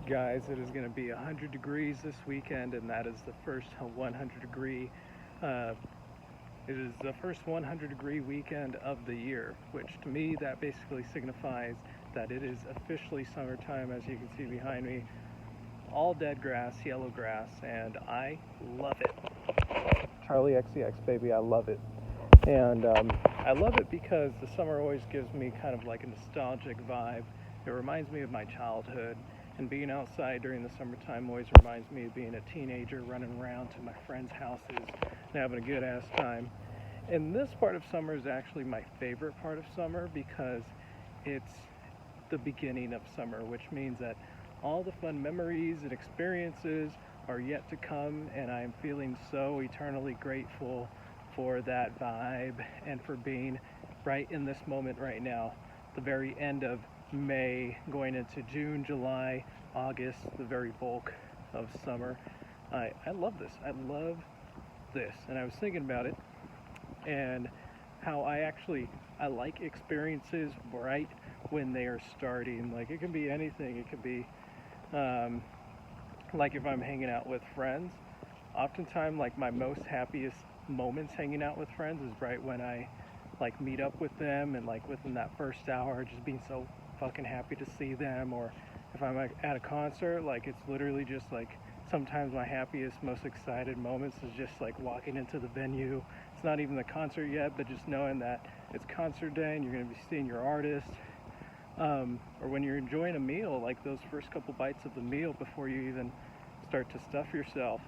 Guys, it is going to be 100 degrees this weekend, and that is the first 100 degree. Uh, it is the first 100-degree weekend of the year, which to me that basically signifies that it is officially summertime. As you can see behind me, all dead grass, yellow grass, and I love it. Charlie XCX, baby, I love it. And I love it because the summer always gives me kind of like a nostalgic vibe. It reminds me of my childhood, and being outside during the summertime always reminds me of being a teenager running around to my friends' houses and having a good ass time. And this part of summer is actually my favorite part of summer because it's the beginning of summer, which means that all the fun memories and experiences are yet to come, and I am feeling so eternally grateful for that vibe and for being right in this moment right now, the very end of May, going into June, July, August, the very bulk of summer. I love this. I love this. And I was thinking about it and how I like experiences right when they are starting. Like it can be anything. It could be like if I'm hanging out with friends. Oftentimes, like my most happiest moments hanging out with friends is right when I like meet up with them, and like within that first hour just being so fucking happy to see them. Or if I'm like at a concert, like it's literally just like sometimes my happiest, most excited moments is just like walking into the venue. It's not even the concert yet, but just knowing that it's concert day and you're going to be seeing your artist. Or when you're enjoying a meal, like those first couple bites of the meal before you even start to stuff yourself.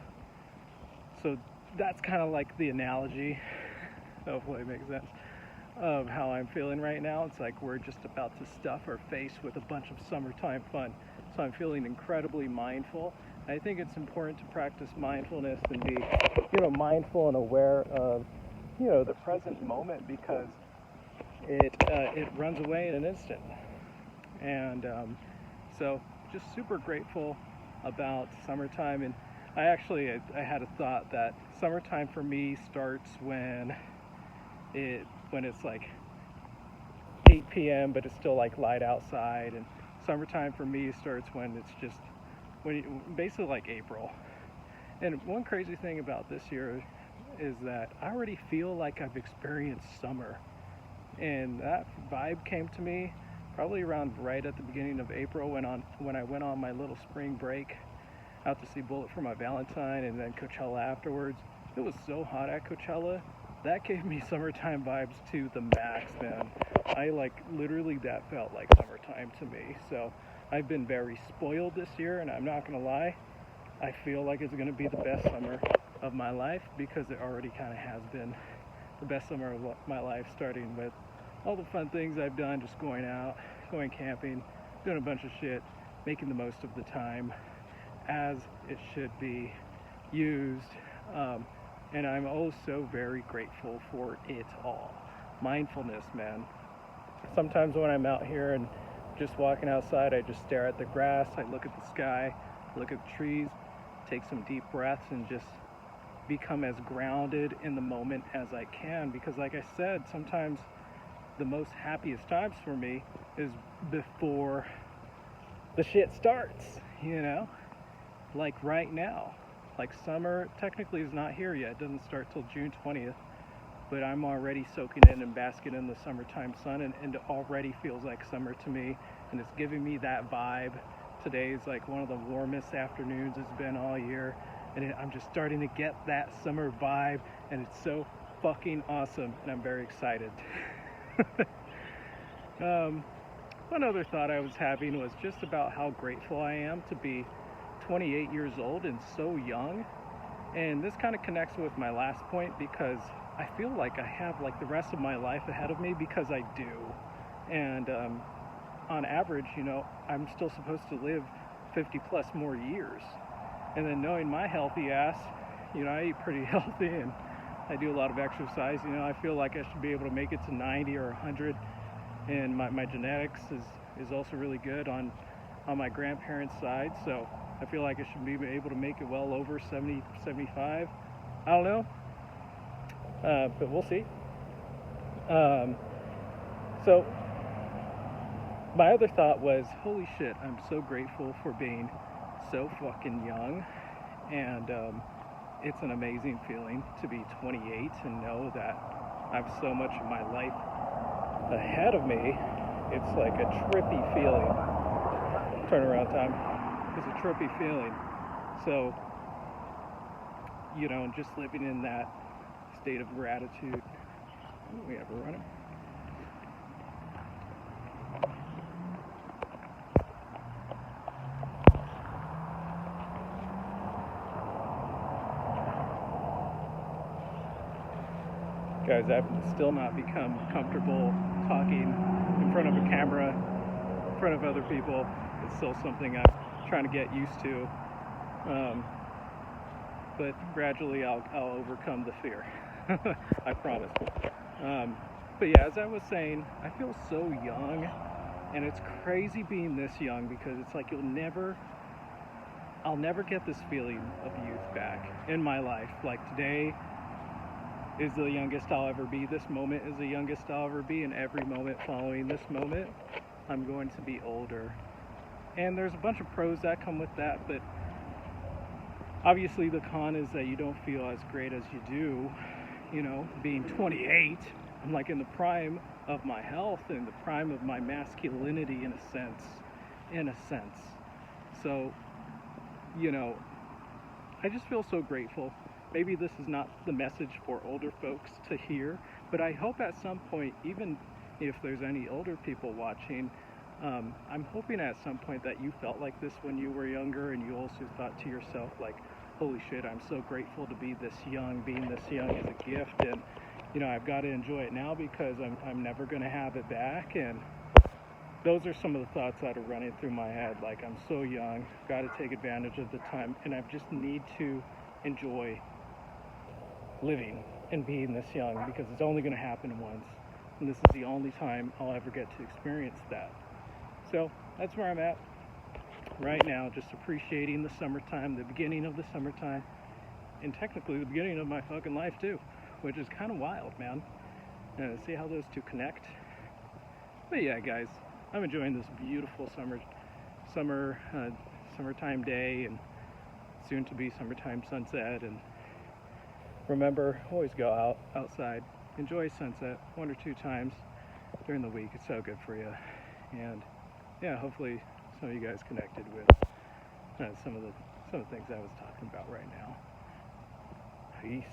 So that's kind of like the analogy, hopefully it makes sense, of how I'm feeling right now. It's like we're just about to stuff our face with a bunch of summertime fun. So I'm feeling incredibly mindful. I think it's important to practice mindfulness and be, mindful and aware of, the present moment, because it runs away in an instant. And so just super grateful about summertime. And I had a thought that summertime for me starts when it's like 8 p.m. but it's still like light outside, and summertime for me starts when it's just basically like April. And one crazy thing about this year is that I already feel like I've experienced summer, and that vibe came to me probably around right at the beginning of April when I went on my little spring break out to see Bullet for my Valentine, and then Coachella afterwards. It was so hot at Coachella. That gave me summertime vibes to the max, man. Literally that felt like summertime to me. So I've been very spoiled this year, and I'm not gonna lie, I feel like it's gonna be the best summer of my life, because it already kind of has been the best summer of my life, starting with all the fun things I've done, just going out, going camping, doing a bunch of shit, making the most of the time as it should be used. And I'm also very grateful for it all. Mindfulness, man. Sometimes when I'm out here and just walking outside, I just stare at the grass, I look at the sky, look at the trees, take some deep breaths, and just become as grounded in the moment as I can. Because like I said, sometimes the most happiest times for me is before the shit starts, like right now. Like summer technically is not here yet. It doesn't start till June 20th, but I'm already soaking in and basking in the summertime sun, and it already feels like summer to me, and it's giving me that vibe. Today is like one of the warmest afternoons it's been all year, and I'm just starting to get that summer vibe, and it's so fucking awesome, and I'm very excited. One other thought I was having was just about how grateful I am to be 28 years old and so young. And this kind of connects with my last point, because I feel like I have like the rest of my life ahead of me, because I do. And on average, I'm still supposed to live 50 plus more years. And then knowing my healthy ass, I eat pretty healthy and I do a lot of exercise. I feel like I should be able to make it to 90 or 100. And my genetics is also really good on my grandparents' side. So I feel like I should be able to make it well over 70, 75. I don't know. But we'll see. So my other thought was, holy shit, I'm so grateful for being so fucking young. And it's an amazing feeling to be 28 and know that I have so much of my life ahead of me. It's like a trippy feeling. Turnaround time is a trippy feeling. So, you know, just living in that state of gratitude. We have a runner. Guys, I've still not become comfortable talking in front of a camera, in front of other people. It's still something I'm trying to get used to. But gradually I'll overcome the fear. I promise. But yeah, as I was saying, I feel so young, and it's crazy being this young because it's like I'll never get this feeling of youth back in my life. Like today is the youngest I'll ever be. This moment is the youngest I'll ever be, and every moment following this moment, I'm going to be older. And there's a bunch of pros that come with that, but obviously the con is that you don't feel as great as you do. You know, being 28, I'm like in the prime of my health and the prime of my masculinity in a sense. So, you know, I just feel so grateful. Maybe this is not the message for older folks to hear, but I hope at some point, even if there's any older people watching, I'm hoping at some point that you felt like this when you were younger, and you also thought to yourself like, holy shit, I'm so grateful to be this young. Being this young is a gift, and you know, I've got to enjoy it now because I'm never going to have it back. And those are some of the thoughts that are running through my head. Like, I'm so young, got to take advantage of the time, and I just need to enjoy living and being this young because it's only going to happen once, and this is the only time I'll ever get to experience that. So that's where I'm at right now, just appreciating the summertime, the beginning of the summertime, and technically the beginning of my fucking life too, which is kind of wild, man. See how those two connect. But yeah, guys, I'm enjoying this beautiful summertime day, and soon to be summertime sunset. And remember, always go outside, enjoy sunset 1 or 2 times during the week. It's so good for you. And yeah, hopefully some of you guys connected with some of the things I was talking about right now. Peace.